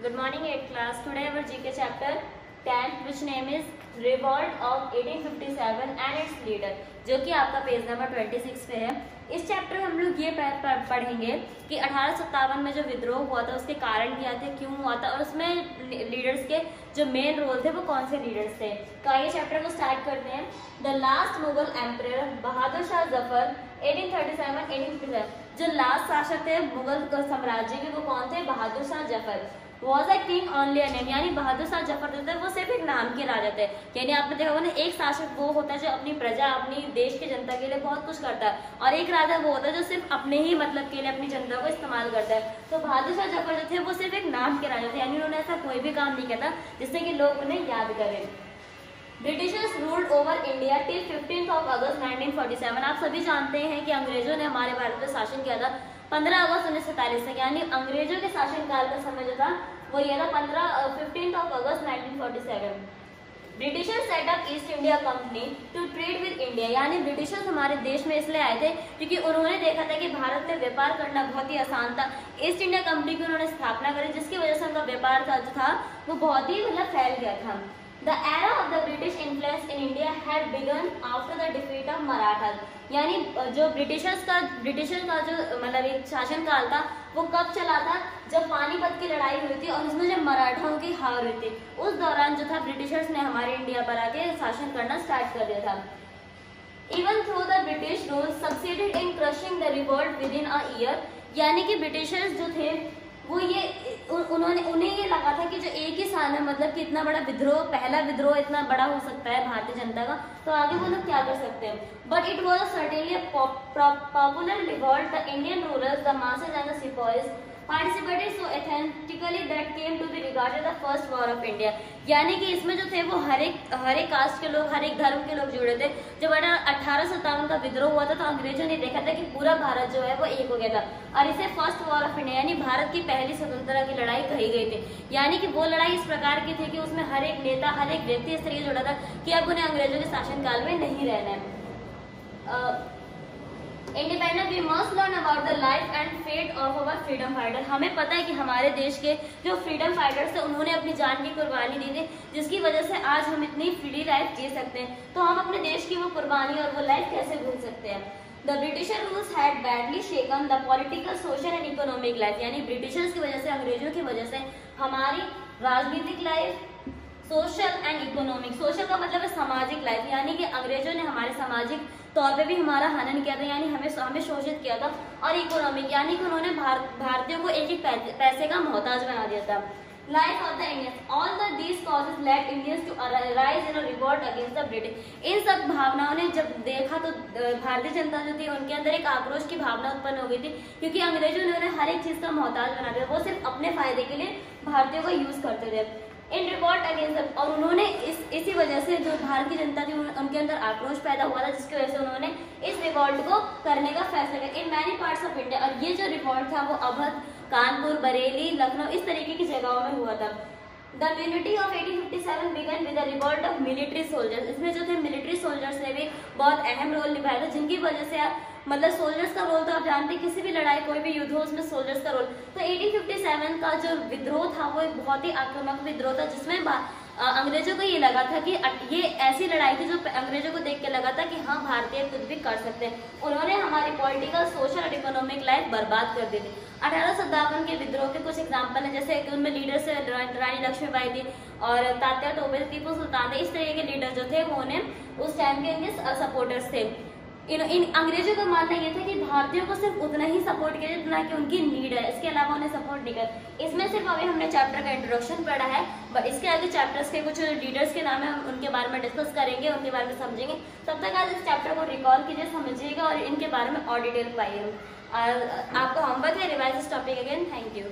Good morning, 8th class. Today our GK chapter 10, which name is Revolt of 1857 and its leader, जो कि आपका page number 26 पे है। इस चैप्टर में हम लोग ये पढ़ेंगे कि 1857 में जो विद्रोह हुआ था उसके कारण क्या थे, क्यों हुआ था और उसमें लीडर्स के जो मेन रोल थे वो कौन से लीडर्स थे। तो आइए चैप्टर को स्टार्ट करते हैं। द लास्ट मुगल एम्परर बहादुर शाह जफर 1837 जो लास्ट शासक थे मुगल साम्राज्य के वो कौन थे, Bahadur Shah Zafar. Was a king only name, यानी बहादुर शाह जफर जो थे वो सिर्फ एक नाम के राजा थे। यानी आपने देखा होगा ना, एक शासक वो होता है जो अपनी प्रजा अपनी देश की जनता के लिए बहुत कुछ करता है, और एक राजा वो होता है जो सिर्फ अपने ही मतलब के लिए अपनी जनता को इस्तेमाल करता है। तो बहादुर शाह जफर जो थे वो सिर्फ एक नाम के राजा थे, यानी उन्होंने ऐसा कोई भी काम नहीं किया था जिससे कि लोग उन्हें याद करें। Britishers ruled over India till 15 अगस्त 1947। आप सभी जानते हैं कि अंग्रेजों ने हमारे भारत पर शासन किया था 15 अगस्त 1947 तक, यानी अंग्रेजों के शासनकाल का समय जो था वो ये था 15 अगस्त 1947। Britishers set up East India company to trade with India, यानी ब्रिटिशर्स हमारे देश में इसलिए आए थे क्योंकि उन्होंने देखा था कि भारत में व्यापार करना बहुत ही आसान था। ईस्ट इंडिया कंपनी की उन्होंने स्थापना करी जिसकी वजह से उनका व्यापार जो था वो बहुत ही फैल गया था। The era of the British influence in India had begun after the defeat of Marathas, यानी जो ब्रिटिशर का जो मतलब एक शासन काल था वो कब चला था, जब पानीपत की लड़ाई हुई थी और उसमें जब मराठाओं की हार हुई थी उस दौरान जो था ब्रिटिशर्स ने हमारे इंडिया पर आके शासन करना स्टार्ट कर दिया था। Even though the British rule succeeded in crushing the revolt within a year, यानी कि ब्रिटिशर्स जो थे वो उन्हें ये लगा था कि जो एक ही साल में मतलब कि इतना बड़ा विद्रोह, पहला विद्रोह इतना बड़ा हो सकता है भारतीय जनता का, तो आगे वो लोग क्या कर सकते हैं। But it was certainly popular revolt. The Indian rulers, the masses and the sipahis participated so authentically that came to be regarded the first war of India, यानी कि इसमें जो थे वो हर एक कास्ट के लोग, हर एक धर्म के लोग जुड़े थे। जब 1857 का विद्रोह हुआ था तो अंग्रेजों ने देखा था कि पूरा भारत जो है वो एक हो गया था और इसे फर्स्ट वॉर ऑफ इंडिया यानी भारत की पहली स्वतंत्रता की लड़ाई कही गई थी। यानी कि वो लड़ाई इस प्रकार की थी कि उसमें हर एक नेता, हर एक व्यक्ति इस तरीके जुड़ा था कि अब उन्हें अंग्रेजों के शासनकाल में नहीं रहना है। Independent we must learn about the life and fate of our freedom fighter. हमें पता है कि हमारे देश के जो फ्रीडम फाइटर्स थे उन्होंने अपनी जान की कुर्बानी दी थी जिसकी वजह से आज हम इतनी फ्री लाइफ जी सकते हैं। तो हम अपने देश की वो कुर्बानी और वो लाइफ कैसे भूल सकते हैं। The britisher rules had badly shaken the political, social and economic life, यानी ब्रिटिशर्स की वजह से, अंग्रेजों की वजह से हमारी राजनीतिक life, social and economic, social का मतलब है सामाजिक लाइफ, यानी कि अंग्रेजों ने हमारे सामाजिक तौर पे भी हमारा हनन किया था, यानी हमें शोषित किया था। और इकोनॉमिक यानी कि उन्होंने भारतीयों को एक पैसे का मोहताज बना दिया था। Life of the Indians, all the these causes led Indians to rise in a revolt against the British. इन सब भावनाओं ने जब देखा तो भारतीय जनता जो थी उनके अंदर एक आक्रोश की भावना उत्पन्न हो गई थी क्योंकि अंग्रेजों ने उन्हें हर एक चीज का मोहताज बना दिया, वो सिर्फ अपने फायदे के लिए भारतीयों को यूज करते थे इन रिवॉल्ट अगेंस्ट। और उन्होंने इसी वजह से जो भारत की जनता थी उनके अंदर आक्रोश पैदा हुआ था जिसकी वजह से उन्होंने इस रिवॉल्ट को करने का फैसला किया in many parts of India. और ये जो रिवॉल्ट था वो अवध, कानपुर, बरेली, लखनऊ इस तरीके की जगहों में हुआ था। The unity of 1857 began with the revolt of military soldiers. इसमें जो थे मिलिट्री सोल्जर्स ने भी बहुत अहम रोल निभाया था जिनकी वजह से मतलब सोल्जर्स का रोल तो आप जानते हैं, किसी भी लड़ाई कोई भी युद्ध हो उसमें सोल्जर्स का रोल। तो 1857 का जो विद्रोह था वो एक बहुत ही आक्रामक विद्रोह था जिसमें अंग्रेजों को ये लगा था कि ये ऐसी लड़ाई थी जो अंग्रेजों को देख के लगा था कि हाँ भारतीय कुछ भी कर सकते हैं। उन्होंने हमारी पॉलिटिकल, सोशल और इकोनॉमिक लाइफ बर्बाद कर दी थी। 1857 के विद्रोह के कुछ एग्जाम्पल हैं, जैसे कि उनमें लीडर से रानी लक्ष्मीबाई थी और तात्या टोपे, टीपू सुल्तान थे। इस तरीके के लीडर जो थे वो उन्हें उस टाइम के इनके सपोर्टर्स थे। इन अंग्रेजों का मानना ये था कि भारतीयों को सिर्फ उतना ही सपोर्ट किया जितना कि उनकी नीड है, इसके अलावा उन्हें सपोर्ट नहीं कर। इसमें सिर्फ अभी हमने चैप्टर का इंट्रोडक्शन पढ़ा है, बट इसके आगे चैप्टर्स के कुछ लीडर्स के नाम है, हम उनके बारे में डिस्कस करेंगे, उनके बारे में समझेंगे। तब तक आज इस चैप्टर को रिकॉल कीजिए, समझिएगा और इनके बारे में और डिटेल पाइए। आपको होमवर्क है, revise this topic again. Thank you.